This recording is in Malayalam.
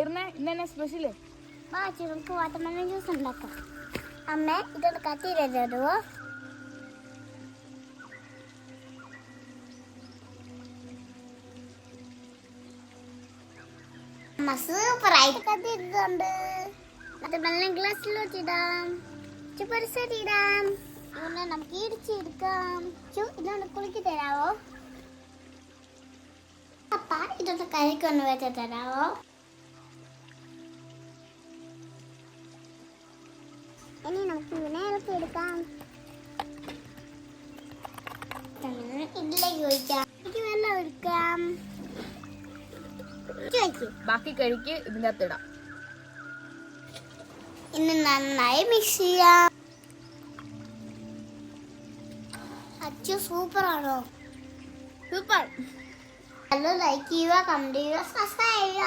ഇന്നെ സ്പെഷ്യല് നമുക്ക് വാട്ടർമെലൺ ജ്യൂസ് ഉണ്ടാക്കാം. അമ്മ ഇതൊന്ന് കത്തിയിലോ അമ്മ സൂപ്പറായിട്ട് കത്തിയിട്ടുണ്ട്. വാട്ടർമെലൺ ഗ്ലാസ്സിലോട്ടിടാം, പരിസരിടാം. ഇതൊന്ന് നമുക്ക് ഇടിച്ചെടുക്കാം. ഇതൊന്ന് കുളിക്കി തരാവോ? അപ്പ ഇതൊന്ന് കറിക്കൊന്ന് വെച്ച് തരാവോ? ഇനി നമുക്ക് ഇങ്ങനെ എടുക്കാം. ഇതിലേക്ക് ഒഴിക്കാം. എനിക്ക് വെള്ളം ഒഴിക്കാം. ബാക്കി കഴിക്ക് ഇതിൻ്റെ അകത്ത് ഇടാം. ഇനി നന്നായി മിക്സ് ചെയ്യാം. അച്ചു സൂപ്പറാണോ? സൂപ്പർ. ലൈക്ക് ചെയ്യുക, കമന്റ് ചെയ്യുക, സബ്സ്ക്രൈബ് ചെയ്യുക.